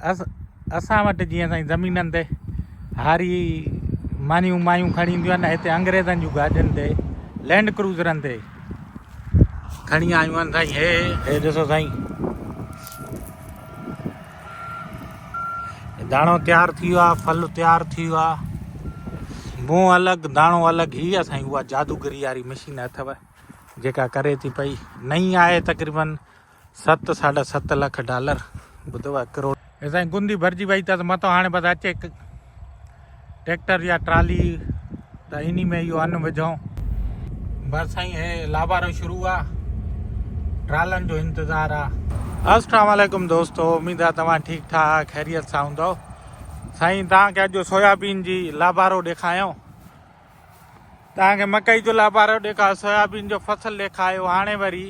असां वटि जीअं साईं ज़मीननि ते हारी मानियूं मायूं खणी ईंदियूं आहिनि, हिते अंग्रेज़नि जूं गाॾियुनि ते लैंड क्रूज़रनि ते खणी आयूं आहिनि साईं। हे ॾिसो साईं, दाणो तयारु थी वियो आहे, फल तयारु थी वियो आहे, मुंहुं अलॻि दाणो अलॻि। हीअ आहे साईं उहा जादूगरी वारी मशीन अथव जेका करे थी पई। नई आहे तक़रीबन 7-7.5 लख डॉलर, ॿुधो आहे, करोड़। हे साईं गुंदी भरिजी वई अथसि मथां, हाणे बसि अचे ट्रैक्टर या ट्राली त इन में इहो अन्न विझूं बसि साईं। हे लाबारो शुरू आहे, ट्रालनि जो इंतज़ारु आहे। अस्सलाम वालेकुम दोस्तों, उम्मीद आहे तव्हां ठीकु ठाक ख़ैरियत सां हूंदव। साईं तव्हांखे अॼु सोयाबीन जी लाबारो ॾेखारियो, तव्हांखे मकई जो लाबारो ॾेखारियो, सोयाबीन जो फसल ॾेखारियो, हाणे वरी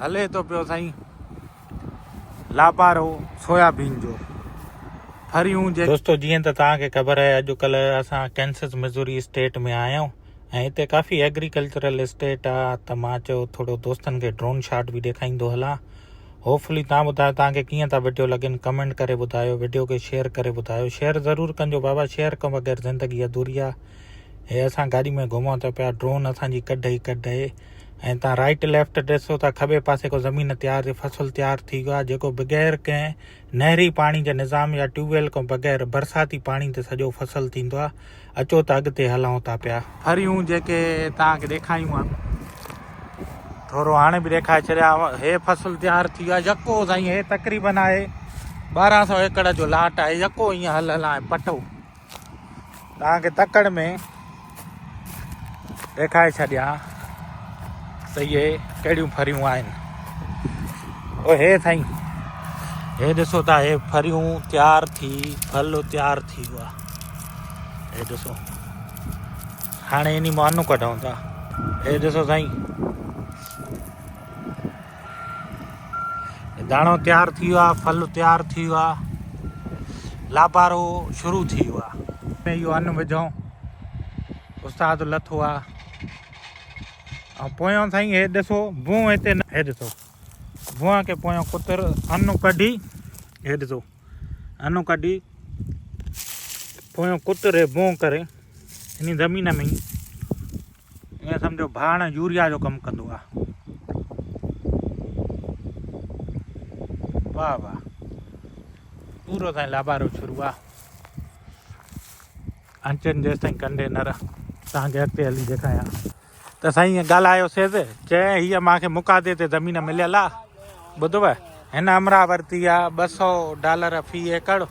हले थो पियो साईं लाबारो सोयाबीन जो फरियूं जे। दोस्तों जीअं त तव्हांखे ख़बर आहे, अॼुकल्ह असां कैंसस मिज़ूरी स्टेट में आया आहियूं ऐं हिते काफ़ी एग्रीकल्चरल स्टेट आहे, त मां चयो थोरो दोस्तनि खे ड्रोन शॉट बि ॾेखारींदो हलां। होपफुली तव्हां ॿुधायो तव्हांखे कीअं था वीडियो लॻनि, कमेंट करे ॿुधायो, वीडियो खे शेयर करे ॿुधायो। शेयर ज़रूरु कजो बाबा, शेयर खां बग़ैर ज़िंदगी अधूरी आहे। हे असां गाॾी में घुमूं था पिया, ड्रोन असांजी कढे ई कढे, ऐं तव्हां राइट लेफ्ट ॾिसो था, खॿे पासे को ज़मीन तयारु, फसल तयारु थी वियो आहे, जेको बग़ैर कंहिं नहरी पाणी जे निज़ाम या ट्यूबवेल खां बग़ैर बरसाती पाणी ते सॼो फसल थींदो आहे। अचो त अॻिते हलूं था पिया। फरियूं जेके तव्हांखे ॾेखारियूं आहिनि, थोरो हाणे बि ॾेखारे छॾिया। हे फसल तयारु थी वियो आहे, यको साईं, हे तक़रीबन आहे 1200 एकड़ जो लाट आहे। यको ईअं हल आहे पटो, तव्हांखे तकड़ में ॾेखारे छॾिया त इहे कहिड़ियूं फरियूं आहिनि। ओ हे साईं, हे ॾिसो था, हे फरियूं तयारु थी, फल तयारु थी वियो आहे। हे ॾिसो, हाणे इन मां अन्न कढूं था। हे ॾिसो साईं, दाणो तयारु थी वियो आहे, फल तयारु थी वियो आहे, लाबारो शुरू थी वियो आहे। इहो अन्न विझूं, उस्ताद लथो आहे। ऐं पोयों साईं हे ॾिसो भूं हिते न, हे ॾिसो भूआ खे पोयों कुतर अन्न कढी, हे ॾिसो अन्न कढी पोयों कुतर भूं करे इन ज़मीन में ई ईअं सम्झो भाण यूरिया जो कमु कंदो आहे। वाह वाह, पूरो साईं लाबारो शुरू आहे। अंचनि जेसि ताईं कंडे नर तव्हांखे अॻिते हली ॾेखारियां त साईं ॻाल्हायोसीं, चए हीअ मूंखे मुकादे ते ज़मीन मिलियल आहे, ॿुधव, हिन अमरावती आहे $200 फी एकड़,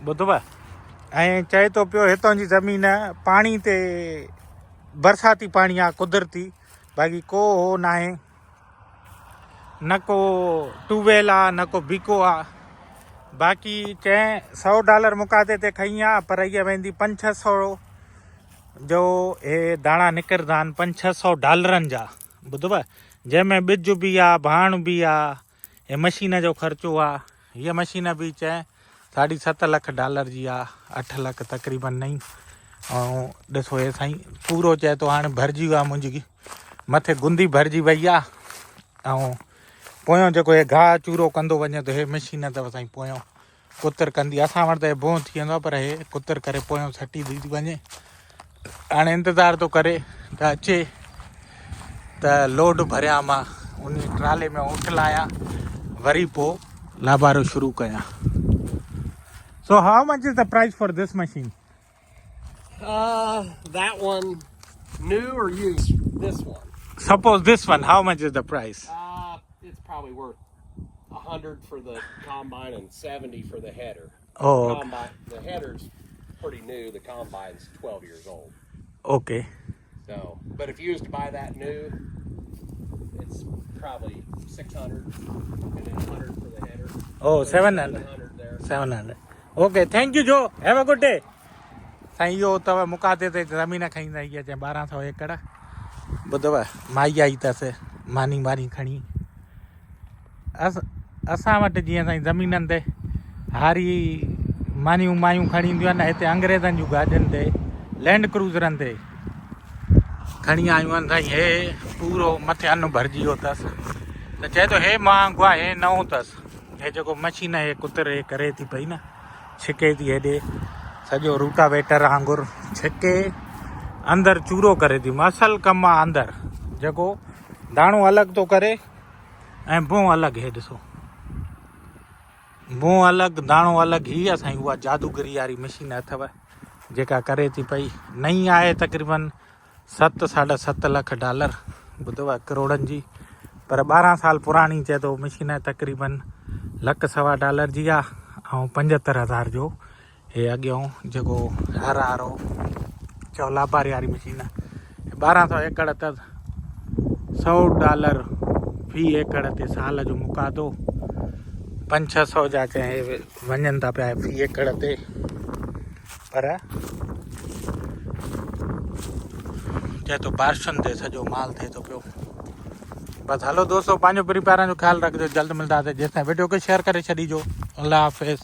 ॿुधव, ऐं चए थो पियो हितां जी ज़मीन पाणी ते बरसाती पाणी आहे कुदरती, बाक़ी को हो न आहे, न को ट्यूबवेल आहे, न को बीको आहे। बाक़ी चए $100 मुकादे ते खई आहे, पर इहा वेंदी $500-600 जो हे दाणा निकिरंदा आहिनि, $500-600 जा, ॿुधव, जंहिंमें ॿिज बि आहे, भाण बि आहे, हे मशीन जो ख़र्चो आहे। हीअ मशीन बि चए $7.5 लख जी आहे, 8 लख तक़रीबन नई। ऐं ॾिसो हे साईं पूरो चए थो हाणे भरिजी वियो आहे, मुंहिंजी मथे गुंदी भरिजी वई आहे। ऐं पोयों जेको हे गाह चूरो कंदो वञे, त हे मशीन अथव साईं, पोयों कुतर कंदी। असां वटि त हे भों थी वेंदो आहे, पर हे कुतर करे पोयों सटी थी वञे। हाणे इंतज़ारु थो करे त अचे त लोड भरियां, मां उन ट्राले में उठ लाहियां, वरी पोइ लाबारो शुरू कयां। So how much is the price for this machine? That one, new or used? This one. Suppose this one, how much is the price? It's probably worth $100 for the combine and $70 for the header. Oh, okay. The header's pretty new. The combine's 12 years old. Okay. So, but if you used to buy that new, it's probably $600 and then $100 for the header. Oh, So 700. 700 there. 700. Okay, thank you Joe. Have a good day. साईं इहो अथव मुकादे ते ज़मीन खईंदा, इहा चए 1200 एकड़, ॿुधव, माई आई अथसि मानी खणी। असां वटि जीअं साईं ज़मीननि ते हारी मानियूं मायूं खणी ईंदियूं आहिनि, हिते अंग्रेज़नि जूं गाॾियुनि ते लैंड क्रूज़रनि ते खणी आयूं आहिनि साईं। हे पूरो मथे अन्न भरिजी वियो अथसि, त चए थो हे महांगो आहे, हे नओं अथसि, हे जेको मशीन हे कुतरे करे थी पई न छिके थी हेॾे सॼो रूटावेटर वांगुरु छिके अंदरि चूरो करे थी असल कमु आहे अंदरि जेको दाणो अलॻि थो करे ऐं बों अलॻि हे ॾिसो बों अलॻि दाणो अलॻि हीअ असांजी उहा जादूगरी वारी मशीन अथव जेका करे थी पई नई आहे तक़रीबन 7.5 लख डॉलर ॿुधो आहे करोड़नि जी पर 12 साल पुराणी चए थो मशीन तक़रीबन $1.25 जी आहे ऐं 75,000 जो हे अॻियों जेको हारो चओ लाभारी वारी मशीन 1200 एकड़ त $100 फी एकड़ ते साल जो मुकादो 500-600 जा चए वञनि था पिया फी एकड़ ते पर चए थो बारिशुनि ते सॼो माल थिए थो पियो बस हलो दोस्तों पंहिंजो परिवारनि जो ख्यालु रखिजो जल्द मिलंदासीं जेसिताईं वीडियो खे शेयर करे छॾिजो अल्लाह हाफ़िज़।